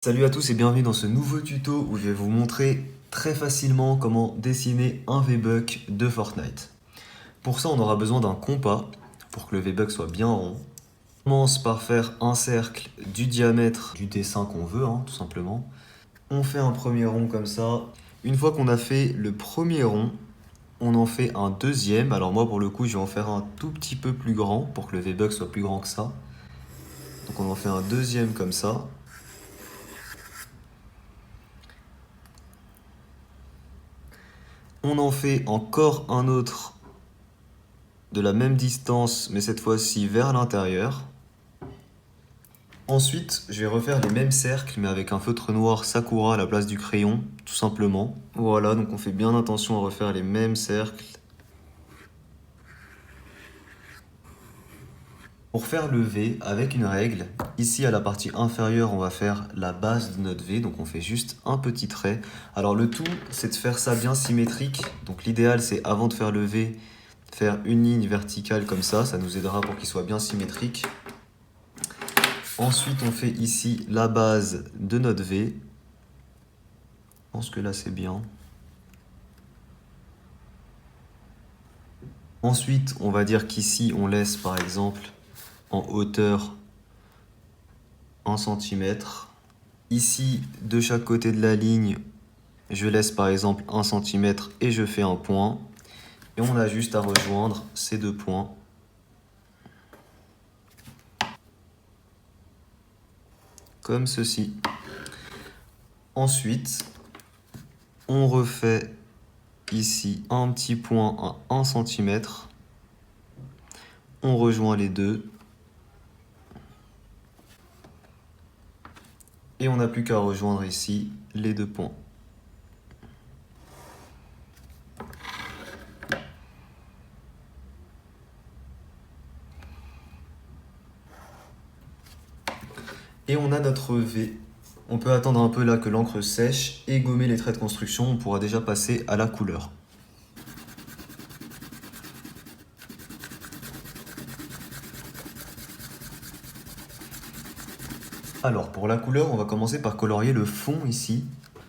Salut à tous et bienvenue dans ce nouveau tuto où je vais vous montrer très facilement comment dessiner un V-Buck de Fortnite. Pour ça, on aura besoin d'un compas pour que le V-Buck soit bien rond. On commence par faire un cercle du diamètre du dessin qu'on veut, tout simplement. On fait un premier rond comme ça. Une fois qu'on a fait le premier rond, on en fait un deuxième. Alors moi, pour le coup, je vais en faire un tout petit peu plus grand pour que le V-Buck soit plus grand que ça. Donc on en fait un deuxième comme ça. On en fait encore un autre de la même distance, mais cette fois-ci vers l'intérieur. Ensuite, je vais refaire les mêmes cercles, mais avec un feutre noir Sakura à la place du crayon, tout simplement. Voilà, donc on fait bien attention à refaire les mêmes cercles. Pour faire le V, avec une règle, ici à la partie inférieure, on va faire la base de notre V, donc on fait juste un petit trait. Alors le tout, c'est de faire ça bien symétrique. Donc l'idéal, c'est avant de faire le V, faire une ligne verticale comme ça nous aidera pour qu'il soit bien symétrique. Ensuite, on fait ici la base de notre V. Je pense que là, c'est bien. Ensuite, on va dire qu'ici, on laisse par exemple en hauteur 1 cm. Ici, de chaque côté de la ligne, je laisse par exemple 1 cm et je fais un point. Et on a juste à rejoindre ces deux points. Comme ceci. Ensuite, on refait ici un petit point à 1 cm. On rejoint les deux. Et on n'a plus qu'à rejoindre ici les deux points. Et on a notre V. On peut attendre un peu là que l'encre sèche et gommer les traits de construction. On pourra déjà passer à la couleur. Alors pour la couleur, on va commencer par colorier le fond ici.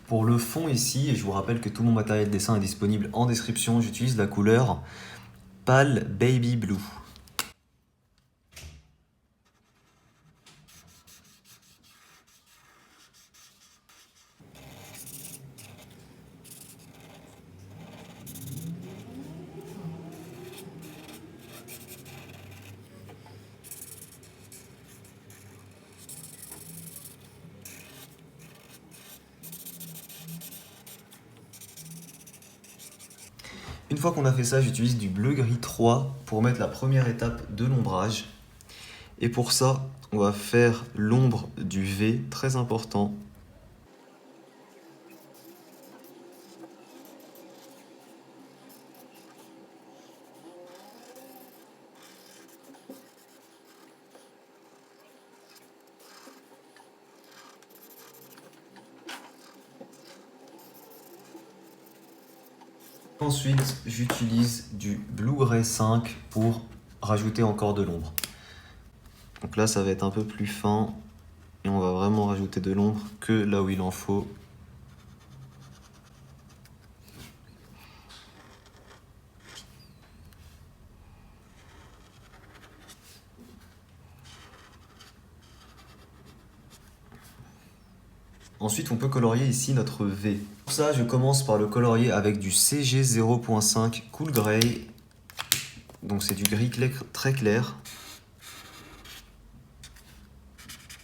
Pour le fond ici, et je vous rappelle que tout mon matériel dessin est disponible en description, j'utilise la couleur Pale Baby Blue. Une fois qu'on a fait ça, j'utilise du bleu gris 3 pour mettre la première étape de l'ombrage. Et pour ça, on va faire l'ombre du V, très important. Ensuite, j'utilise du Blue Gray 5 pour rajouter encore de l'ombre. Donc là, ça va être un peu plus fin et on va vraiment rajouter de l'ombre que là où il en faut. Ensuite, on peut colorier ici notre V. Pour ça, je commence par le colorier avec du CG 0.5 Cool Gray. Donc c'est du gris très clair.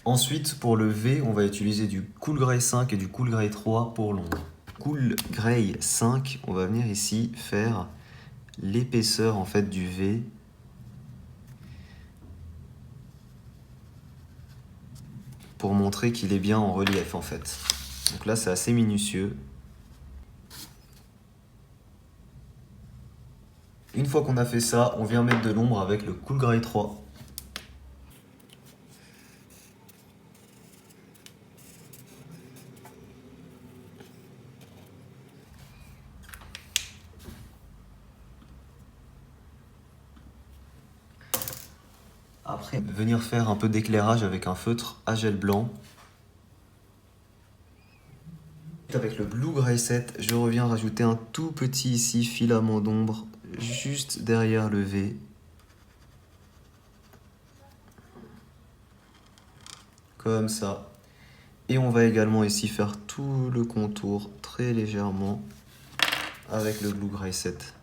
Ensuite, pour le V, on va utiliser du Cool Gray 5 et du Cool Gray 3 pour l'ombre. Cool Gray 5, on va venir ici faire l'épaisseur en fait du V. Pour montrer qu'il est bien en relief en fait. Donc là, c'est assez minutieux. Une fois qu'on a fait ça, on vient mettre de l'ombre avec le Cool Gray 3. Après, venir faire un peu d'éclairage avec un feutre à gel blanc. avec le Blue Gray 7, je reviens rajouter un tout petit ici filament d'ombre juste derrière le V. Comme ça. Et on va également ici faire tout le contour très légèrement avec le Blue Gray 7.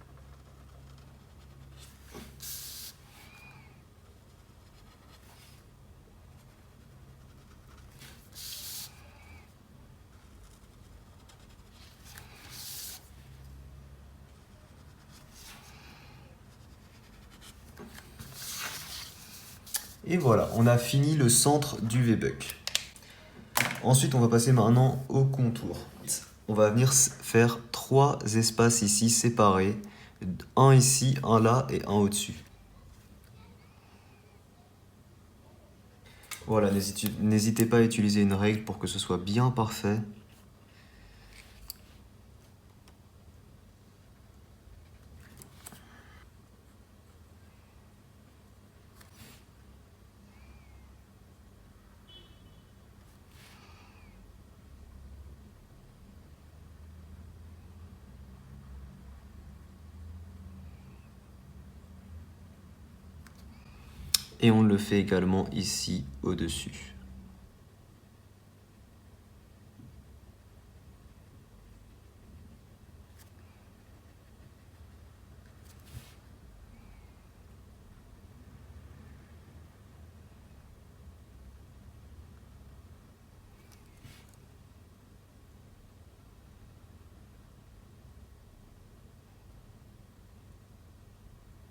Et voilà, on a fini le centre du V-Buck. Ensuite, on va passer maintenant au contour. On va venir faire 3 espaces ici séparés. Un ici, un là et un au-dessus. Voilà, n'hésitez pas à utiliser une règle pour que ce soit bien parfait. Et on le fait également ici au-dessus.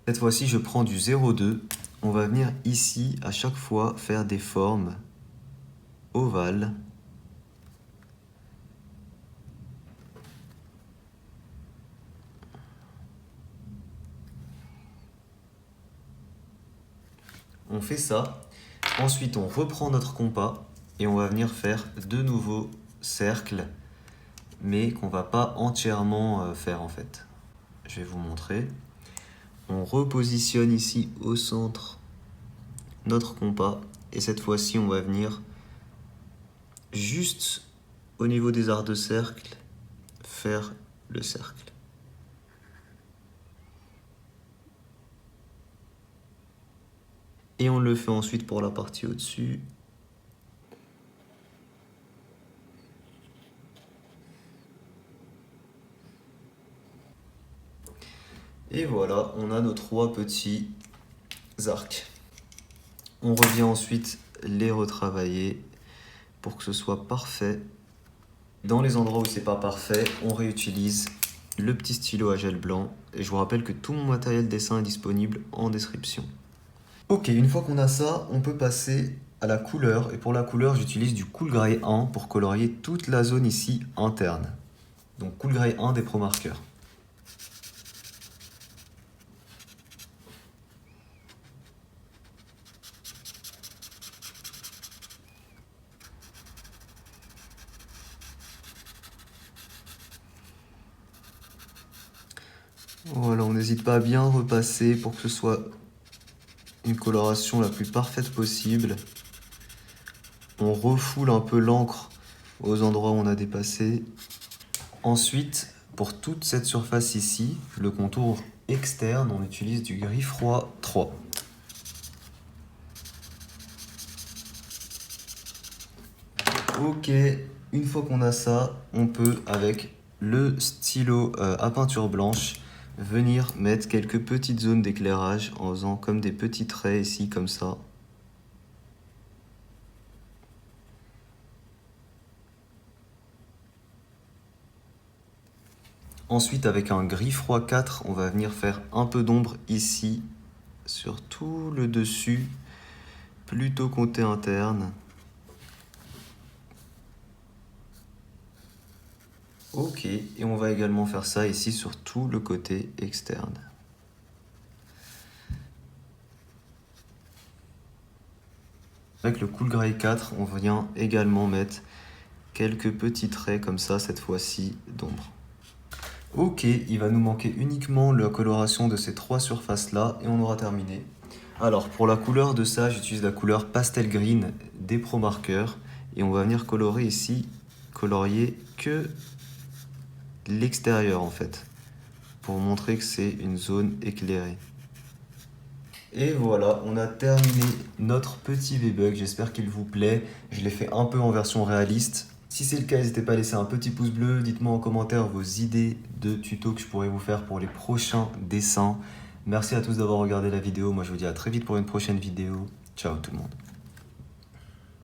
Cette fois-ci, je prends du 0,2. On va venir ici, à chaque fois, faire des formes ovales. On fait ça. Ensuite, on reprend notre compas et on va venir faire de nouveaux cercles, mais qu'on va pas entièrement faire en fait. Je vais vous montrer. On repositionne ici au centre notre compas et cette fois-ci, on va venir juste au niveau des arcs de cercle faire le cercle. Et on le fait ensuite pour la partie au-dessus. Et voilà, on a nos 3 petits arcs. On revient ensuite les retravailler pour que ce soit parfait. Dans les endroits où c'est pas parfait, on réutilise le petit stylo à gel blanc. Et je vous rappelle que tout mon matériel dessin est disponible en description. Ok, une fois qu'on a ça, on peut passer à la couleur. Et pour la couleur, j'utilise du Cool Gray 1 pour colorier toute la zone ici interne. Donc Cool Gray 1 des Pro Markers. Voilà, on n'hésite pas à bien repasser pour que ce soit une coloration la plus parfaite possible. On refoule un peu l'encre aux endroits où on a dépassé. Ensuite, pour toute cette surface ici, le contour externe, on utilise du gris froid 3. Ok, une fois qu'on a ça, on peut, avec le stylo à peinture blanche, venir mettre quelques petites zones d'éclairage en faisant comme des petits traits ici, comme ça. Ensuite, avec un gris froid 4, on va venir faire un peu d'ombre ici, sur tout le dessus, plutôt côté interne. Ok, et on va également faire ça ici sur tout le côté externe. Avec le Cool Gray 4, on vient également mettre quelques petits traits comme ça, cette fois-ci, d'ombre. Ok, il va nous manquer uniquement la coloration de ces 3 surfaces-là et on aura terminé. Alors, pour la couleur de ça, j'utilise la couleur Pastel Green des Pro Markers et on va venir colorer ici colorier que l'extérieur en fait, pour montrer que c'est une zone éclairée. Et voilà, on a terminé notre petit V-Bug, j'espère qu'il vous plaît. Je l'ai fait un peu en version réaliste. Si c'est le cas, n'hésitez pas à laisser un petit pouce bleu, dites-moi en commentaire vos idées de tutos que je pourrais vous faire pour les prochains dessins. Merci à tous d'avoir regardé la vidéo, moi je vous dis à très vite pour une prochaine vidéo. Ciao tout le monde.